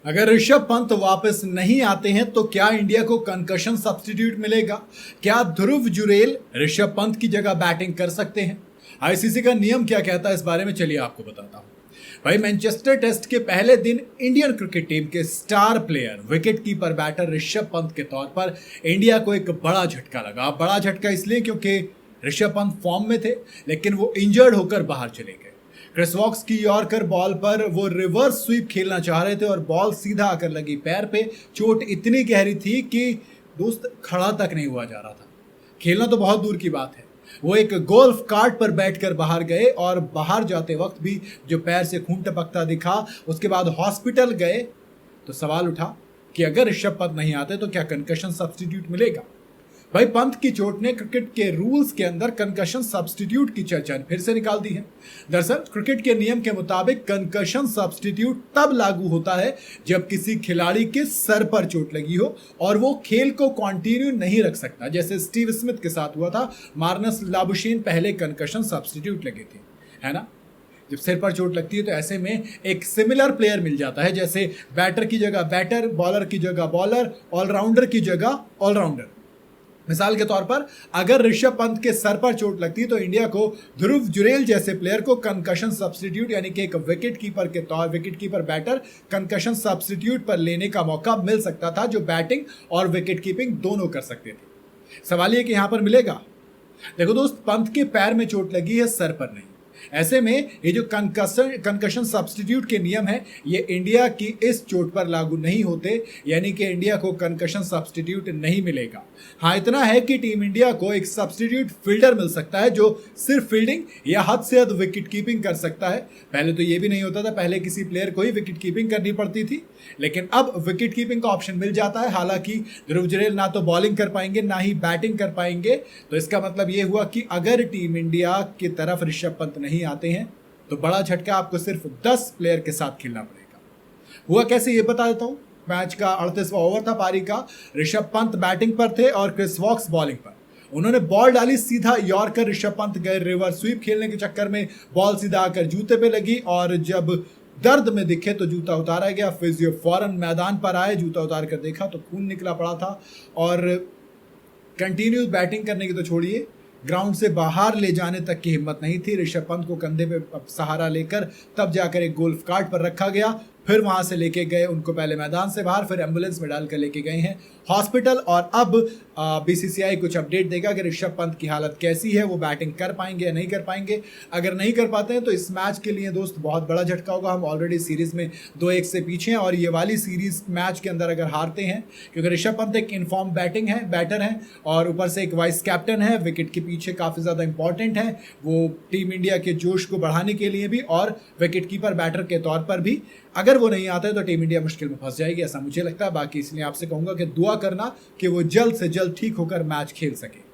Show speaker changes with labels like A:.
A: अगर ऋषभ पंत वापस नहीं आते हैं तो क्या इंडिया को कंकशन सब्स्टिट्यूट मिलेगा? क्या ध्रुव जुरेल ऋषभ पंत की जगह बैटिंग कर सकते हैं? आईसीसी का नियम क्या कहता है इस बारे में चलिए आपको बताता हूं। भाई, मैनचेस्टर टेस्ट के पहले दिन इंडियन क्रिकेट टीम के star player wicket keeper batter Rishabh Pant के तौर पर इंडिया को एक बड़ा झटका लगा। बड़ा झटका इसलिए क्योंकि ऋषभ पंत फॉर्म में थे लेकिन वो इंजर्ड होकर बाहर चले गए। क्रिस वॉक्स की यॉर्कर बॉल पर वो रिवर्स स्वीप खेलना चाह रहे थे और बॉल सीधा आकर लगी पैर पे। चोट इतनी गहरी थी कि दोस्त खड़ा तक नहीं हुआ जा रहा था। खेलना तो बहुत दूर की बात है, वो एक गोल्फ कार्ट पर बैठकर बाहर गए और बाहर जाते वक्त भी जो पैर से खून टपकता दिखा। उसके बाद हॉस्पिटल गए तो सवाल उठा कि अगर ऋषभ पंत नहीं आते तो क्या कंकशन सब्स्टिट्यूट मिलेगा? भाई, पंत की चोट ने क्रिकेट के रूल्स के अंदर कंकशन सब्स्टिट्यूट की चर्चा फिर से निकाल दी है। दरअसल क्रिकेट के नियम के मुताबिक कंकशन सब्स्टिट्यूट तब लागू होता है जब किसी खिलाड़ी के सर पर चोट लगी हो और वो खेल को कंटिन्यू नहीं रख सकता। जैसे स्टीव स्मिथ के साथ हुआ था, मार्नस लाबुशेन पहले कंकशन सब्स्टिट्यूट लगे थे, है ना। जब सिर पर चोट लगती है तो ऐसे में एक सिमिलर प्लेयर मिल जाता है, जैसे बैटर की जगह बैटर, बॉलर की जगह बॉलर, ऑलराउंडर की जगह ऑलराउंडर। मिसाल के तौर पर अगर ऋषभ पंत के सर पर चोट लगती तो इंडिया को ध्रुव जुरेल जैसे प्लेयर को कंकशन सब्स्टिट्यूट यानी कि एक wicket keeper batter concussion substitute पर लेने का मौका मिल सकता था, जो बैटिंग और विकेट कीपिंग दोनों कर सकते थे। सवाल यह कि यहां पर मिलेगा? देखो दोस्त, पंत के पैर में चोट लगी है, सर पर नहीं। ऐसे में ये जो कंकशन सब्स्टिट्यूट के नियम है ये इंडिया की इस चोट पर लागू नहीं होते, यानी कि इंडिया को कंकशन सब्स्टिट्यूट नहीं मिलेगा। हाँ, इतना है कि टीम इंडिया को एक सब्स्टिट्यूट फील्डर मिल सकता है जो सिर्फ फील्डिंग या हद से हद विकेट कीपिंग कर सकता है। पहले तो ये भी नहीं होता था, पहले किसी प्लेयर को ही विकेट कीपिंग करनी पड़ती थी, लेकिन अब विकेट कीपिंग का ऑप्शन मिल जाता है। हालांकि ध्रुव जुरेल ना तो बॉलिंग कर पाएंगे ना ही बैटिंग कर पाएंगे, तो इसका मतलब ये हुआ कि अगर टीम इंडिया की तरफ ऋषभ पंत नहीं आते हैं तो बड़ा झटका आपको सिर्फ 10 प्लेयर के साथ खेलना पड़ेगा। हुआ कैसे ये बता देता हूं। मैच का 38वां ओवर था पारी का। ऋषभ पंत बैटिंग पर थे और क्रिस वॉक्स बॉलिंग पर। उन्होंने बॉल डाली सीधा यॉर्कर, ऋषभ पंत गए रिवर्स स्वीप खेलने के चक्कर में बॉल सीधा आकर जूते पे लगी और जब दर्द में दिखे तो जूता उतारा गया। फिजियो फौरन मैदान पर आए, जूता उतार कर देखा तो खून निकला पड़ा था और कंटिन्यू बैटिंग करने की तो छोड़िए, ग्राउंड से बाहर ले जाने तक की हिम्मत नहीं थी। ऋषभ पंत को कंधे पे सहारा लेकर तब जाकर एक गोल्फ कार्ट पर रखा गया, फिर वहां से लेके गए उनको पहले मैदान से बाहर, फिर एम्बुलेंस में डालकर लेके गए हैं हॉस्पिटल। और अब बीसीसीआई कुछ अपडेट देगा कि ऋषभ पंत की हालत कैसी है, वो बैटिंग कर पाएंगे या नहीं कर पाएंगे। अगर नहीं कर पाते हैं तो इस मैच के लिए दोस्त बहुत बड़ा झटका होगा। हम ऑलरेडी सीरीज में 2-1 से पीछे हैं और ये वाली सीरीज मैच के अंदर अगर हारते हैं, क्योंकि ऋषभ पंत एक इनफॉर्म बैटर है और ऊपर से एक वाइस कैप्टन है, विकेट के पीछे काफ़ी ज़्यादा इंपॉर्टेंट है वो टीम इंडिया के जोश को बढ़ाने के लिए भी और विकेट कीपर बैटर के तौर पर भी। अगर वो नहीं आते तो टीम इंडिया मुश्किल में फंस जाएगी, ऐसा मुझे लगता है। बाकी इसलिए आपसे कहूंगा कि दुआ करना कि वो जल्द से जल्द ठीक होकर मैच खेल सके।